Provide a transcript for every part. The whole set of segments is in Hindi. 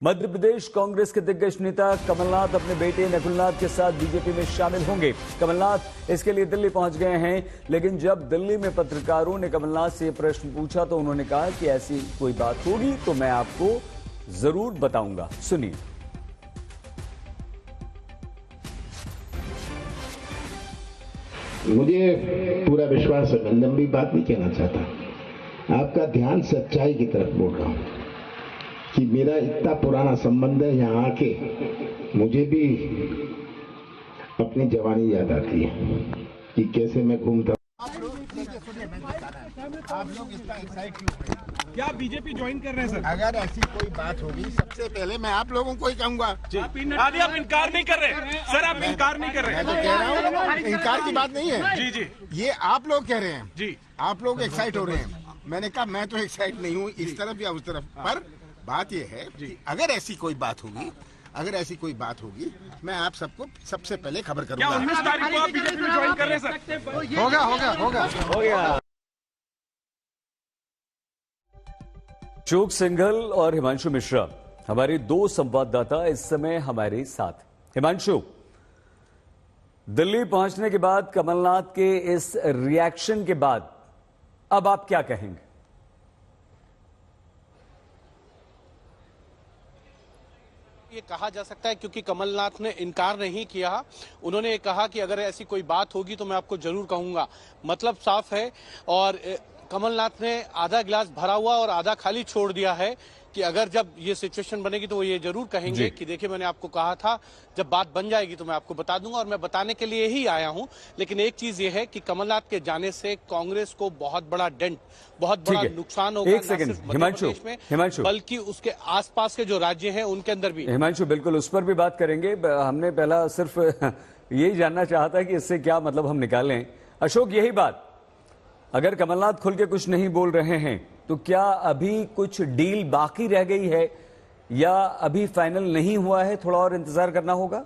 मध्य प्रदेश कांग्रेस के दिग्गज नेता कमलनाथ अपने बेटे नकुलनाथ के साथ बीजेपी में शामिल होंगे। कमलनाथ इसके लिए दिल्ली पहुंच गए हैं, लेकिन जब दिल्ली में पत्रकारों ने कमलनाथ से प्रश्न पूछा तो उन्होंने कहा कि ऐसी कोई बात होगी तो मैं आपको जरूर बताऊंगा। सुनिए। मुझे पूरा विश्वास है, मैं लंबी बात नहीं कहना चाहता, आपका ध्यान सच्चाई की तरफ मोड़ रहा हूं कि मेरा इतना पुराना संबंध है। यहाँ आके मुझे भी अपनी जवानी याद आती है कि कैसे मैं घूमता। आप लोग इतना एक्साइट क्यों? क्या बीजेपी ज्वाइन कर रहे हैं सर? अगर ऐसी कोई बात होगी, सबसे पहले मैं आप लोगों को ही कहूंगा। आप इनकार नहीं कर रहे सर, आप इनकार नहीं कर रहे। मैं तो कह रहा हूँ, इनकार की बात नहीं है। जी जी, ये आप लोग कह रहे हैं जी, आप लोग एक्साइट हो रहे हैं। मैंने कहा मैं तो एक्साइट नहीं हूँ इस तरफ या उस तरफ, पर बात यह है कि अगर ऐसी कोई बात होगी, मैं आप सबको सबसे पहले खबर क्या करूंगा। 19 तारीख को आप बीजेपी में ज्वाइन कर रहे हैं सर? हो गया। अशोक सिंघल और हिमांशु मिश्रा हमारे दो संवाददाता इस समय हमारे साथ। हिमांशु, दिल्ली पहुंचने के बाद कमलनाथ के इस रिएक्शन के बाद अब आप क्या कहेंगे? ये कहा जा सकता है क्योंकि कमलनाथ ने इनकार नहीं किया। उन्होंने कहा कि अगर ऐसी कोई बात होगी तो मैं आपको जरूर कहूंगा। मतलब साफ है, और कमलनाथ ने आधा गिलास भरा हुआ और आधा खाली छोड़ दिया है कि अगर जब ये सिचुएशन बनेगी तो वो ये जरूर कहेंगे कि देखिए मैंने आपको कहा था, जब बात बन जाएगी तो मैं आपको बता दूंगा, और मैं बताने के लिए ही आया हूं। लेकिन एक चीज ये है कि कमलनाथ के जाने से कांग्रेस को बहुत बड़ा डेंट, बहुत बड़ा नुकसान होगा। एक सेकंड हिमांशु, बल्कि उसके आसपास के जो राज्य हैं उनके अंदर भी। हिमांशु, बिल्कुल उस पर भी बात करेंगे। हमने पहला सिर्फ यही जानना चाहता है कि इससे क्या मतलब हम निकालें। अशोक, यही बात, अगर कमलनाथ खुल के कुछ नहीं बोल रहे हैं तो क्या अभी कुछ डील बाकी रह गई है या अभी फाइनल नहीं हुआ है, थोड़ा और इंतजार करना होगा?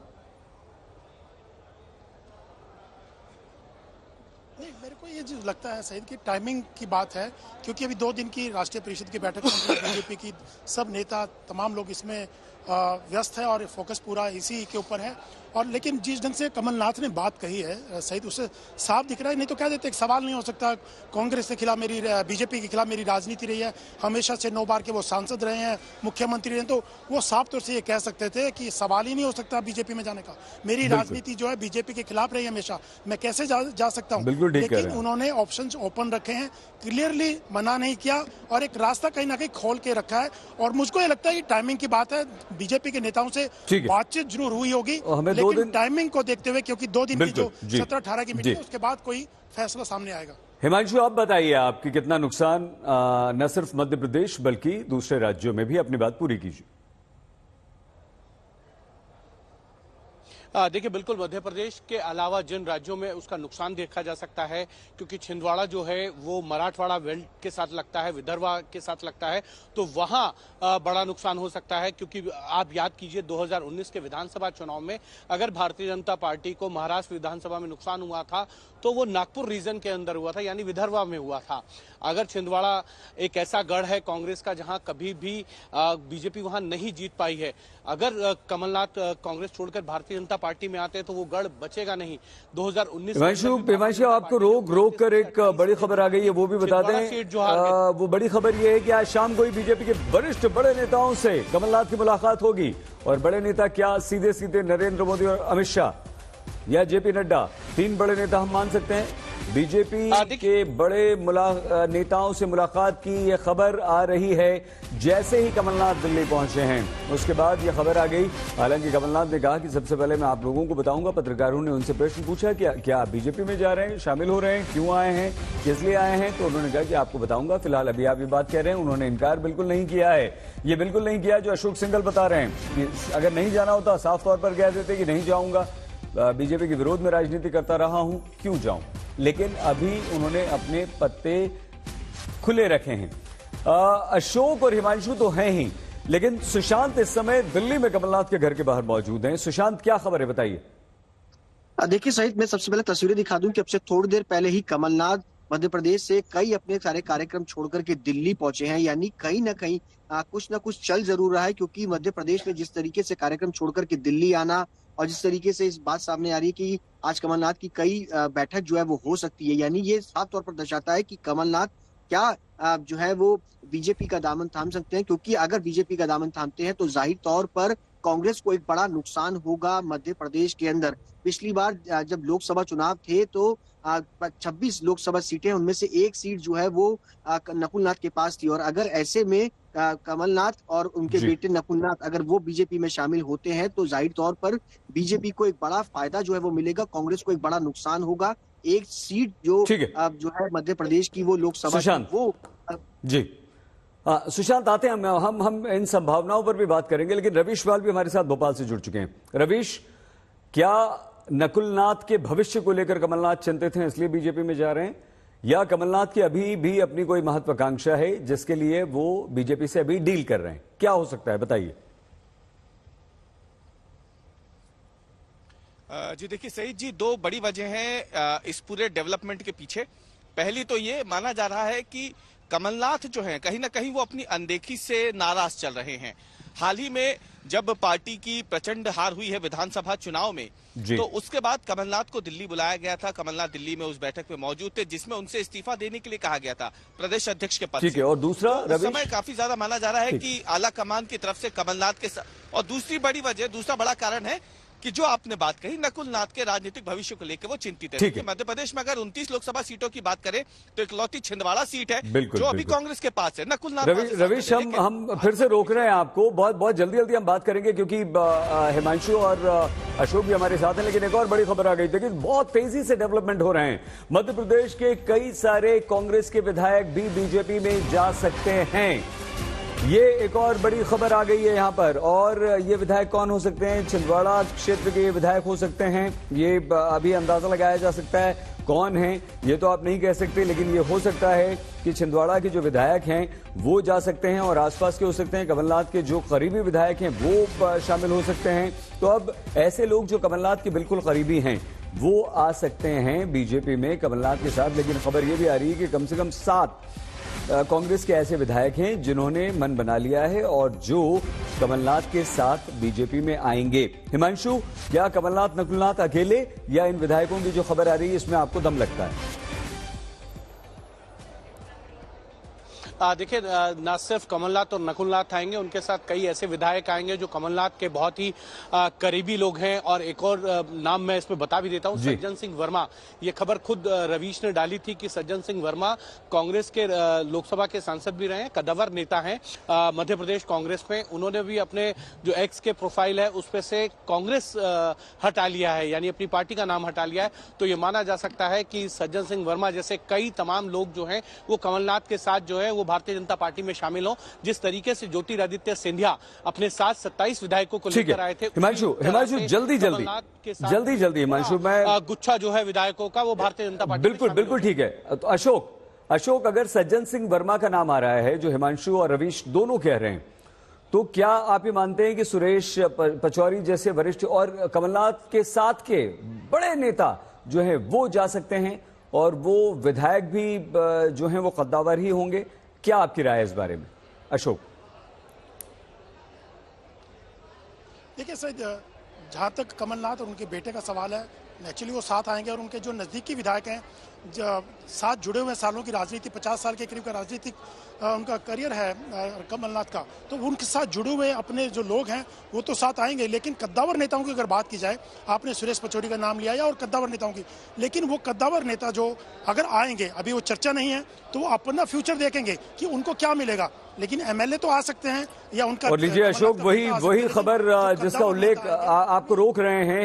नहीं, मेरे को ये जो लगता है सईद की टाइमिंग की बात है, क्योंकि अभी 2 दिन की राष्ट्रीय परिषद की बैठक बीजेपी की सब नेता, तमाम लोग इसमें व्यस्त है और फोकस पूरा इसी के ऊपर है। और लेकिन जिस ढंग से कमलनाथ ने बात कही है सईद, उससे साफ दिख रहा है। नहीं तो कह देते एक सवाल नहीं हो सकता, कांग्रेस के खिलाफ मेरी, बीजेपी के खिलाफ मेरी राजनीति रही है, हमेशा से 9 बार के वो सांसद रहे हैं, मुख्यमंत्री रहे हैं, तो वो साफ तौर से ये कह सकते थे कि सवाल ही नहीं हो सकता बीजेपी में जाने का। मेरी राजनीति जो है बीजेपी के खिलाफ रही हमेशा, मैं कैसे जा सकता हूँ। लेकिन उन्होंने ऑप्शन ओपन रखे हैं, क्लियरली मना नहीं किया और एक रास्ता कहीं ना कहीं खोल के रखा है। और मुझको ये लगता है कि टाइमिंग की बात है, बीजेपी के नेताओं से बातचीत जरूर हुई होगी, लेकिन टाइमिंग को देखते हुए, क्योंकि 2 दिन की जो 17-18 की मीटिंग, उसके बाद कोई फैसला सामने आएगा। हिमांशु, आप बताइए, आपकी कितना नुकसान न सिर्फ मध्य प्रदेश बल्कि दूसरे राज्यों में भी, अपनी बात पूरी कीजिए। देखिए, बिल्कुल मध्य प्रदेश के अलावा जिन राज्यों में उसका नुकसान देखा जा सकता है, क्योंकि छिंदवाड़ा जो है वो मराठवाड़ा बेल्ट के साथ लगता है, विदर्भ के साथ लगता है, तो वहां बड़ा नुकसान हो सकता है। क्योंकि आप याद कीजिए 2019 के विधानसभा चुनाव में अगर भारतीय जनता पार्टी को महाराष्ट्र विधानसभा में नुकसान हुआ था तो वो नागपुर रीजन के अंदर हुआ था, यानी विदर्भ में हुआ था। अगर छिंदवाड़ा एक ऐसा गढ़ है कांग्रेस का जहां कभी भी बीजेपी वहां नहीं जीत पाई है, अगर कमलनाथ कांग्रेस छोड़कर भारतीय जनता पार्टी में आते हैं तो वो गढ़ बचेगा नहीं। 2019 हिमांशु, आपको रोक कर एक बड़ी खबर आ गई है, वो भी बता दें। वो बड़ी खबर ये है कि आज शाम को ही बीजेपी के वरिष्ठ बड़े नेताओं से कमलनाथ की मुलाकात होगी। और बड़े नेता क्या, सीधे सीधे नरेंद्र मोदी और अमित शाह या जेपी नड्डा, 3 बड़े नेता हम मान सकते हैं। बीजेपी के बड़े नेताओं से मुलाकात की यह खबर आ रही है जैसे ही कमलनाथ दिल्ली पहुंचे हैं, उसके बाद यह खबर आ गई। हालांकि कमलनाथ ने कहा कि सबसे पहले मैं आप लोगों को बताऊंगा। पत्रकारों ने उनसे प्रश्न पूछा क्या आप बीजेपी में जा रहे हैं, शामिल हो रहे हैं, क्यों आए हैं, किस लिए आए हैं, तो उन्होंने कहा कि आपको बताऊंगा। फिलहाल अभी आप ये बात कह रहे हैं, उन्होंने इनकार बिल्कुल नहीं किया है। ये बिल्कुल नहीं किया जो अशोक सिंघल बता रहे हैं कि अगर नहीं जाना होता साफ तौर पर कह देते कि नहीं जाऊंगा, बीजेपी के विरोध में राजनीति करता रहा हूं, क्यों जाऊं। लेकिन अभी उन्होंने अपने पत्ते खुले रखे हैं। अशोक और हिमांशु तो हैं ही, लेकिन सुशांत इस समय दिल्ली में कमलनाथ के घर के बाहर मौजूद हैं। सुशांत, क्या खबर है, बताइए। देखिए सहित, मैं सबसे पहले तस्वीरें दिखा दूं कि अब से थोड़ी देर पहले ही कमलनाथ मध्य प्रदेश से कई अपने सारे कार्यक्रम छोड़ करके दिल्ली पहुंचे हैं, यानी कहीं ना कहीं कुछ ना कुछ चल जरूर रहा है, क्योंकि मध्य प्रदेश में जिस तरीके से कार्यक्रम छोड़ करके दिल्ली आना और जिस तरीके से इस बात सामने आ रही है कि आज कमलनाथ की कई बैठक जो है वो हो सकती है, यानी ये साफ तौर पर दर्शाता है कि कमलनाथ क्या जो है वो बीजेपी का दामन थाम सकते हैं, क्योंकि अगर बीजेपी का दामन थामते हैं तो जाहिर तौर पर कांग्रेस को एक बड़ा नुकसान होगा मध्य प्रदेश के अंदर। पिछली बार जब लोकसभा चुनाव थे तो 26 लोकसभा सीटें, उनमें से एक सीट जो है वो नकुलनाथ के पास थी, और अगर ऐसे में कमलनाथ और उनके बेटे नकुलनाथ अगर वो बीजेपी में शामिल होते हैं तो जाहिर तौर पर बीजेपी को एक बड़ा फायदा जो है वो मिलेगा, कांग्रेस को एक बड़ा नुकसान होगा। एक सीट जो है मध्य प्रदेश की वो लोकसभा वो जी सुशांत आते हैं हम इन संभावनाओं पर भी बात करेंगे, लेकिन रवीश वाल भी हमारे साथ भोपाल से जुड़ चुके हैं। रवीश, क्या नकुलनाथ के भविष्य को लेकर कमलनाथ चिंतित हैं इसलिए बीजेपी में जा रहे हैं, या कमलनाथ की अभी भी अपनी कोई महत्वाकांक्षा है जिसके लिए वो बीजेपी से अभी डील कर रहे हैं? क्या हो सकता है, बताइए। जी देखिए सईद जी, दो बड़ी वजह हैं इस पूरे डेवलपमेंट के पीछे। पहली तो ये माना जा रहा है कि कमलनाथ जो है कहीं ना कहीं वो अपनी अनदेखी से नाराज चल रहे हैं। हाल ही में जब पार्टी की प्रचंड हार हुई है विधानसभा चुनाव में, तो उसके बाद कमलनाथ को दिल्ली बुलाया गया था। कमलनाथ दिल्ली में उस बैठक में मौजूद थे जिसमें उनसे इस्तीफा देने के लिए कहा गया था प्रदेश अध्यक्ष के पद से। और दूसरा उस समय काफी ज्यादा माना जा रहा है कि आला कमान की तरफ से कमलनाथ के साथ, और दूसरी बड़ी वजह, दूसरा बड़ा कारण है कि जो आपने बात कही नकुलनाथ के राजनीतिक भविष्य को लेकर वो चिंतित है। मध्य प्रदेश में अगर 29 लोकसभा सीटों की बात करें तो इकलौती छिंदवाड़ा सीट है जो अभी कांग्रेस के पास है। नकुलनाथ रवीश, हम फिर से रोक रहे हैं आपको, बहुत जल्दी हम बात करेंगे क्योंकि हिमांशु और अशोक भी हमारे साथ हैं। लेकिन एक और बड़ी खबर आ गई, देखिए बहुत तेजी से डेवलपमेंट हो रहे हैं। मध्य प्रदेश के कई सारे कांग्रेस के विधायक भी बीजेपी में जा सकते हैं, ये एक और बड़ी खबर आ गई है यहां पर। और ये विधायक कौन हो सकते हैं? छिंदवाड़ा क्षेत्र के विधायक हो सकते हैं, ये अभी अंदाजा लगाया जा सकता है। कौन है ये तो आप नहीं कह सकते, लेकिन ये हो सकता है कि छिंदवाड़ा के जो विधायक हैं वो जा सकते हैं और आसपास के हो सकते हैं। कमलनाथ के जो करीबी विधायक हैं वो शामिल हो सकते हैं। तो अब ऐसे लोग जो कमलनाथ के बिल्कुल करीबी हैं वो आ सकते हैं बीजेपी में कमलनाथ के साथ। लेकिन खबर ये भी आ रही है कि कम से कम 7 कांग्रेस के ऐसे विधायक हैं जिन्होंने मन बना लिया है और जो कमलनाथ के साथ बीजेपी में आएंगे। हिमांशु, क्या कमलनाथ नकुलनाथ अकेले या इन विधायकों की जो खबर आ रही है इसमें आपको दम लगता है? देखिए, न सिर्फ कमलनाथ और नकुलनाथ आएंगे, उनके साथ कई ऐसे विधायक आएंगे जो कमलनाथ के बहुत ही करीबी लोग हैं। और एक और नाम मैं इसमें बता भी देता हूं, सज्जन सिंह वर्मा। ये खबर खुद रवीश ने डाली थी कि सज्जन सिंह वर्मा कांग्रेस के लोकसभा के सांसद भी रहे हैं, कद्दावर नेता हैं मध्य प्रदेश कांग्रेस में। उन्होंने भी अपने जो एक्स के प्रोफाइल है उसमें से कांग्रेस हटा लिया है, यानी अपनी पार्टी का नाम हटा लिया है। तो ये माना जा सकता है कि सज्जन सिंह वर्मा जैसे कई तमाम लोग जो हैं वो कमलनाथ के साथ जो है वो भारतीय जनता पार्टी में शामिल हो। जिस तरीके से ज्योतिरादित्य सिंधिया अपने साथ 27 विधायकों को लेकर आए थे। हिमांशु जल्दी हिमांशु, मैं गुच्छा जो है विधायकों का वो भारतीय जनता पार्टी बिल्कुल ठीक है। तो अशोक, अगर सज्जन सिंह वर्मा का नाम आ रहा है जो हिमांशु और रवीश दोनों कह रहे हैं, तो क्या आप ये मानते हैं कि सुरेश पचौरी जैसे वरिष्ठ और कमलनाथ के साथ के बड़े नेता जो है वो जा सकते हैं और वो विधायक भी जो हैं वो कद्दावर ही होंगे? क्या आपकी राय है इस बारे में अशोक? देखिए सर, जहाँ तक कमलनाथ और उनके बेटे का सवाल है, नेचुरली वो साथ आएंगे और उनके जो नज़दीकी विधायक हैं साथ जुड़े हुए सालों की राजनीति, 50 साल के करीब का राजनीतिक उनका करियर है कमलनाथ का, तो उनके साथ जुड़े हुए अपने जो लोग हैं वो तो साथ आएंगे। लेकिन कद्दावर नेताओं की अगर बात की जाए, आपने सुरेश पचौरी का नाम लिया या और कद्दावर नेताओं की, लेकिन वो कद्दावर नेता जो अगर आएंगे, अभी वो चर्चा नहीं है, तो वो अपना फ्यूचर देखेंगे कि उनको क्या मिलेगा। लेकिन एमएलए तो आ सकते हैं या उनका। और लीजिए अशोक, वही खबर जिसका उल्लेख आपको रोक रहे हैं